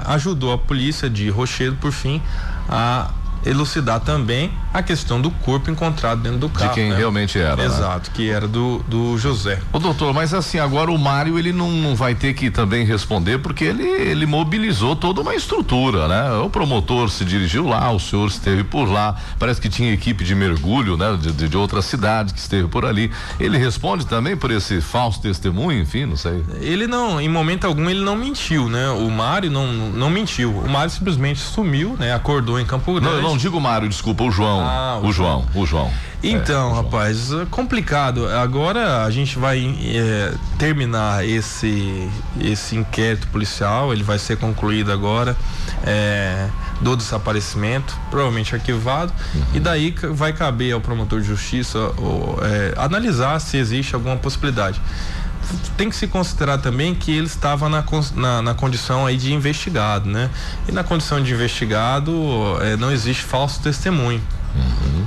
ajudou a polícia de Rochedo, por fim, a elucidar também a questão do corpo encontrado dentro do carro. De quem realmente era. Exato, né? Que era do José. Ô doutor, mas assim, agora o Mário ele não vai ter que também responder, porque ele mobilizou toda uma estrutura, né? O promotor se dirigiu lá, o senhor esteve por lá, parece que tinha equipe de mergulho, né? De outra cidade que esteve por ali. Ele responde também por esse falso testemunho, enfim, não sei. Ele não, em momento algum ele não mentiu, né? O Mário não mentiu. O Mário simplesmente sumiu, né? Acordou em Campo Grande. Não digo o Mário, desculpa, o João. O João. Então, rapaz, complicado. Agora a gente vai terminar esse inquérito policial, ele vai ser concluído agora. do desaparecimento, provavelmente arquivado, e daí vai caber ao promotor de justiça analisar se existe alguma possibilidade. Tem que se considerar também que ele estava na condição aí de investigado, né? E na condição de investigado não existe falso testemunho.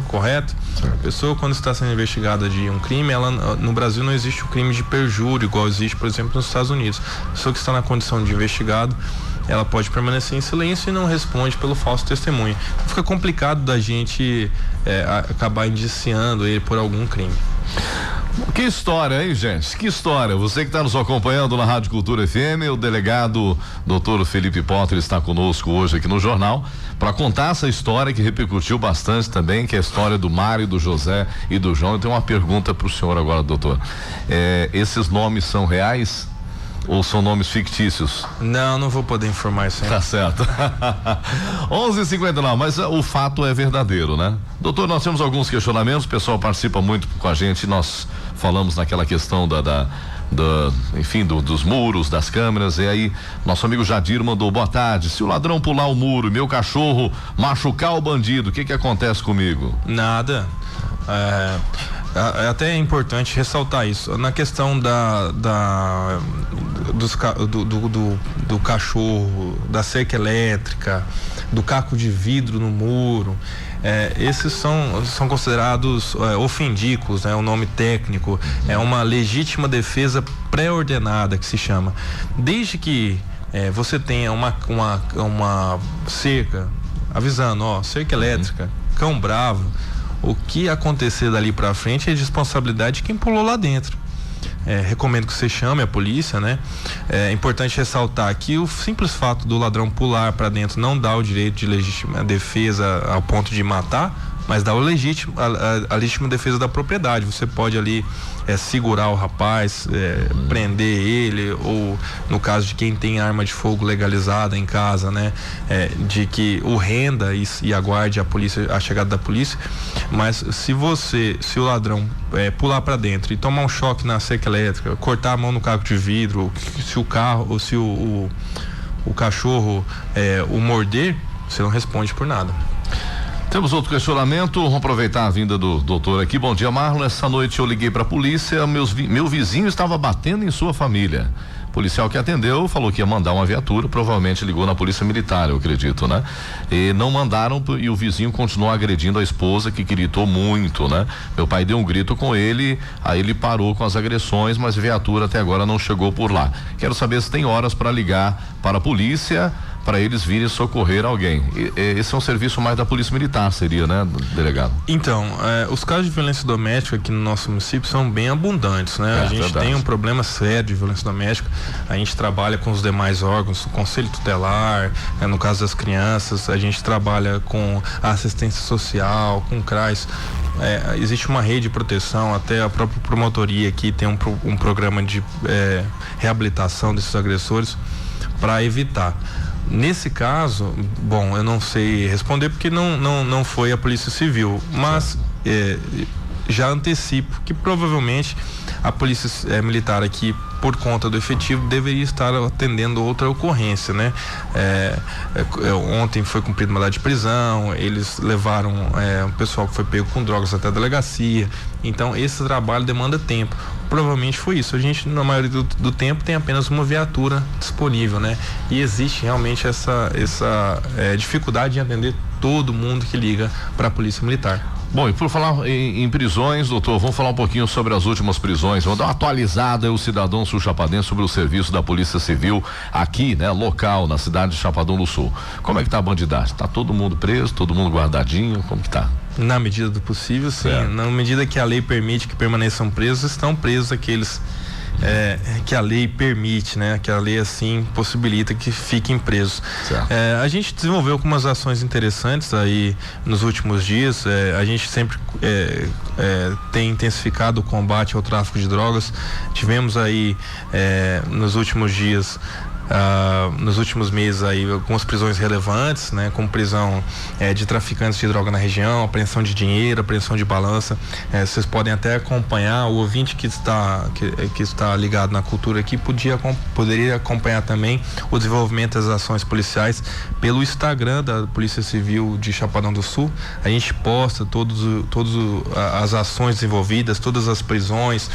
Correto? Certo. A pessoa, quando está sendo investigada de um crime, no Brasil não existe o crime de perjúrio, igual existe, por exemplo, nos Estados Unidos. A pessoa que está na condição de investigado, ela pode permanecer em silêncio e não responde pelo falso testemunho. Então fica complicado da gente acabar indiciando ele por algum crime. Que história, hein, gente? Que história. Você que está nos acompanhando na Rádio Cultura FM, o delegado Dr. Felipe Potter está conosco hoje aqui no jornal para contar essa história que repercutiu bastante também, que é a história do Mário, do José e do João. Eu tenho uma pergunta para o senhor agora, doutor. Esses nomes são reais? Ou são nomes fictícios? Não vou poder informar isso aí. Tá certo. 11:59, mas o fato é verdadeiro, né? Doutor, nós temos alguns questionamentos, o pessoal participa muito com a gente, nós falamos naquela questão dos muros, das câmeras, e aí nosso amigo Jadir mandou: boa tarde, se o ladrão pular o muro e meu cachorro machucar o bandido, o que acontece comigo? Nada. Até é importante ressaltar isso. Na questão do cachorro, da cerca elétrica, do caco de vidro no muro, esses são considerados ofendicos, né? O nome técnico é uma legítima defesa pré-ordenada, que se chama. Desde que você tenha uma cerca avisando, cerca elétrica, cão bravo, o que acontecer dali pra frente é responsabilidade de quem pulou lá dentro. Recomendo que você chame a polícia, né? É importante ressaltar que o simples fato do ladrão pular para dentro não dá o direito de legítima defesa ao ponto de matar, mas dá a legítima defesa da propriedade. Você pode ali segurar o rapaz, prender ele, ou no caso de quem tem arma de fogo legalizada em casa, né? De que o renda e aguarde a chegada da polícia. Mas se o ladrão pular para dentro e tomar um choque na cerca elétrica, cortar a mão no caco de vidro, se o carro ou se o cachorro o morder, você não responde por nada. Temos outro questionamento, vamos aproveitar a vinda do doutor aqui. Bom dia, Marlon. Essa noite eu liguei para a polícia, meu vizinho estava batendo em sua família. O policial que atendeu falou que ia mandar uma viatura, provavelmente ligou na polícia militar, eu acredito, né? E não mandaram, e o vizinho continuou agredindo a esposa, que gritou muito, né? Meu pai deu um grito com ele, aí ele parou com as agressões, mas a viatura até agora não chegou por lá. Quero saber se tem horas para ligar para a polícia, para eles virem socorrer alguém. Esse é um serviço mais da polícia militar, seria, né, delegado? Então, os casos de violência doméstica aqui no nosso município são bem abundantes, né? A gente verdade. Tem um problema sério de violência doméstica. A gente trabalha com os demais órgãos, o Conselho Tutelar, no caso das crianças, a gente trabalha com a assistência social, com o CRAS. Existe uma rede de proteção, até a própria promotoria aqui tem um programa de reabilitação desses agressores para evitar. Nesse caso, bom, eu não sei responder porque não foi a Polícia Civil, mas já antecipo que provavelmente a Polícia Militar aqui, por conta do efetivo, deveria estar atendendo outra ocorrência, né? Ontem foi cumprido mandado de prisão, eles levaram um pessoal que foi pego com drogas até a delegacia, então esse trabalho demanda tempo. Provavelmente foi isso. A gente, na maioria do tempo, tem apenas uma viatura disponível, né? E existe realmente essa dificuldade de atender todo mundo que liga para a Polícia Militar. Bom, e por falar em prisões, doutor, vamos falar um pouquinho sobre as últimas prisões. Vamos dar uma atualizada o cidadão sul-chapadense sobre o serviço da Polícia Civil aqui, né, local, na cidade de Chapadão do Sul. Como é que tá a bandidagem? Tá todo mundo preso, todo mundo guardadinho? Como que tá? Na medida do possível, sim. Na medida que a lei permite que permaneçam presos, estão presos aqueles que a lei permite, né? Que a lei assim possibilita que fiquem presos. A gente desenvolveu algumas ações interessantes aí nos últimos dias. A gente sempre tem intensificado o combate ao tráfico de drogas. Tivemos aí nos últimos dias nos últimos meses aí algumas prisões relevantes, né, como prisão de traficantes de droga na região, apreensão de dinheiro, apreensão de balança. Vocês podem até acompanhar, o ouvinte que está ligado na cultura aqui poderia acompanhar também o desenvolvimento das ações policiais pelo Instagram da Polícia Civil de Chapadão do Sul. A gente posta todas as ações desenvolvidas, todas as prisões,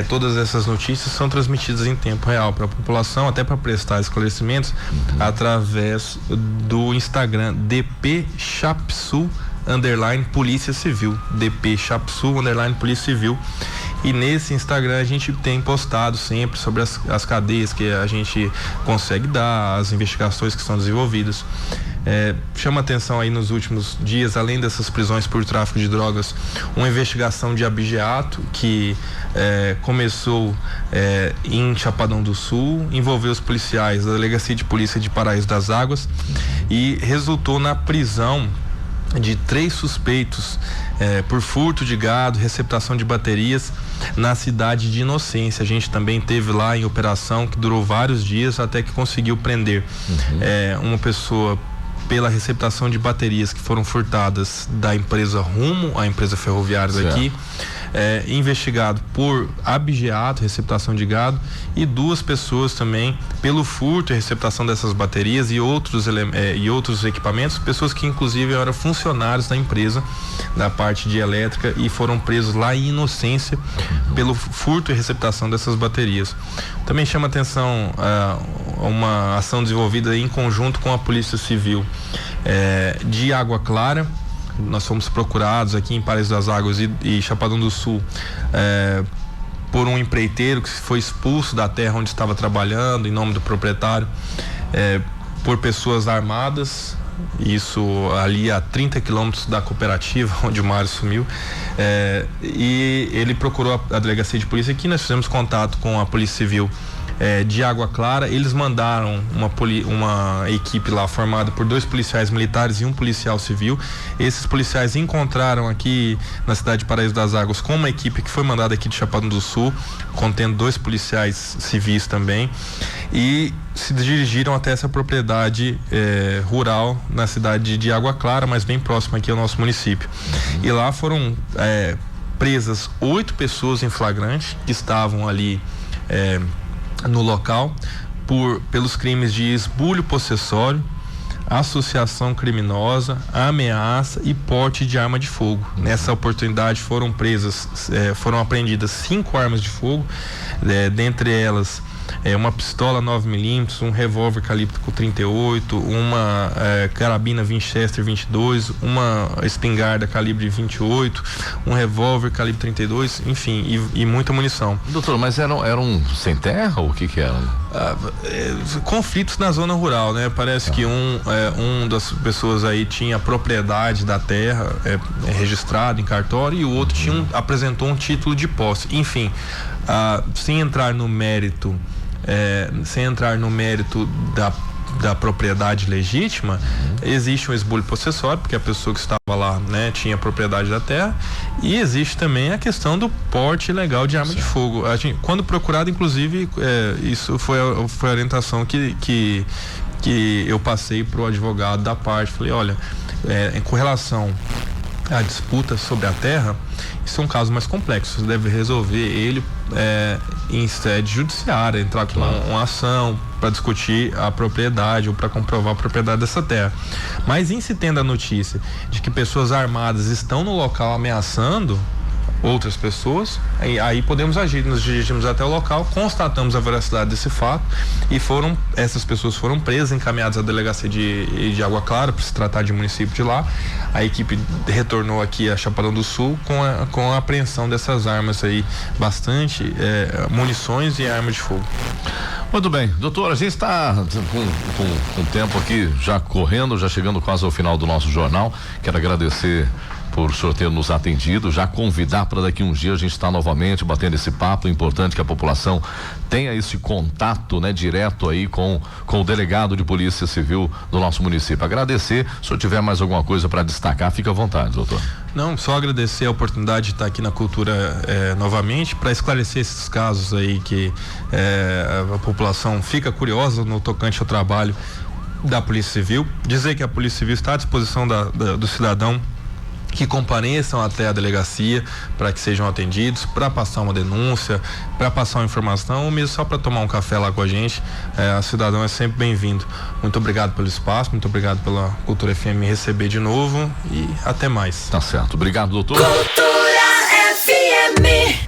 todas essas notícias são transmitidas em tempo real para a população, até para prestar esclarecimentos através do Instagram DP Chapsul _Polícia Civil, DP Chapsul _Polícia Civil. E nesse Instagram a gente tem postado sempre sobre as cadeias que a gente consegue dar, as investigações que são desenvolvidas. Chama atenção aí nos últimos dias, além dessas prisões por tráfico de drogas, uma investigação de abigeato que começou em Chapadão do Sul, envolveu os policiais da Delegacia de Polícia de Paraíso das Águas e resultou na prisão de 3 suspeitos por furto de gado, receptação de baterias na cidade de Inocência. A gente também teve lá em operação que durou vários dias até que conseguiu prender uma pessoa pela receptação de baterias que foram furtadas da empresa Rumo, a empresa ferroviária daqui, investigado por abigeato, receptação de gado, e 2 pessoas também pelo furto e receptação dessas baterias e outros equipamentos, pessoas que inclusive eram funcionários da empresa da parte de elétrica e foram presos lá em Inocência pelo furto e receptação dessas baterias. Também chama atenção uma ação desenvolvida em conjunto com a Polícia Civil de Água Clara. Nós fomos procurados aqui em Paraíso das Águas e Chapadão do Sul por um empreiteiro que foi expulso da terra onde estava trabalhando em nome do proprietário por pessoas armadas. Isso ali a 30 quilômetros da cooperativa onde o Mário sumiu, e ele procurou a delegacia de polícia. Aqui nós fizemos contato com a Polícia Civil de Água Clara. Eles mandaram uma equipe lá formada por 2 policiais militares e um policial civil. Esses policiais encontraram aqui na cidade de Paraíso das Águas com uma equipe que foi mandada aqui de Chapadão do Sul, contendo 2 policiais civis também, e se dirigiram até essa propriedade rural na cidade de Água Clara, mas bem próxima aqui ao nosso município. E lá foram presas 8 pessoas em flagrante que estavam ali no local pelos crimes de esbulho possessório, associação criminosa, ameaça e porte de arma de fogo. Nessa oportunidade foram apreendidas 5 armas de fogo, dentre elas uma pistola 9mm, um revólver calibre 38, uma carabina Winchester 22, uma espingarda calibre 28, um revólver calibre 32, enfim, e muita munição. Doutor, mas eram sem terra ou o que eram? Conflitos na zona rural, né? Parece que um das pessoas aí tinha propriedade da terra registrado em cartório, e o outro apresentou um título de posse. Enfim, sem entrar no mérito da propriedade legítima, existe um esbulho possessório, porque a pessoa que estava lá, né, tinha propriedade da terra, e existe também a questão do porte ilegal de arma de fogo. Quando procurado, inclusive, isso foi a orientação que eu passei para o advogado da parte. Falei, olha, com relação à disputa sobre a terra, isso é um caso mais complexo. Você deve resolver ele em sede judiciária, entrar com uma ação para discutir a propriedade ou para comprovar a propriedade dessa terra. Mas em se tendo a notícia de que pessoas armadas estão no local ameaçando outras pessoas, aí podemos agir. Nos dirigimos até o local, constatamos a veracidade desse fato e essas pessoas foram presas, encaminhadas à delegacia de Água Clara para se tratar de município de lá. A equipe retornou aqui a Chapadão do Sul com a apreensão dessas armas aí, bastante munições e armas de fogo. Muito bem, doutor, a gente está com o tempo aqui já correndo, já chegando quase ao final do nosso jornal. Quero agradecer por o senhor ter nos atendido, já convidar para daqui uns dias a gente estar novamente batendo esse papo. É importante que a população tenha esse contato, né, direto aí com o delegado de Polícia Civil do nosso município. Agradecer. Se eu tiver mais alguma coisa para destacar, fica à vontade, doutor. Não, só agradecer a oportunidade de estar aqui na Cultura novamente para esclarecer esses casos aí que a população fica curiosa no tocante ao trabalho da Polícia Civil. Dizer que a Polícia Civil está à disposição do cidadão que compareçam até a delegacia para que sejam atendidos, para passar uma denúncia, para passar uma informação, ou mesmo só para tomar um café lá com a gente. A cidadão é sempre bem-vindo. Muito obrigado pelo espaço, muito obrigado pela Cultura FM me receber de novo e até mais. Tá certo. Obrigado, doutor. Cultura FM.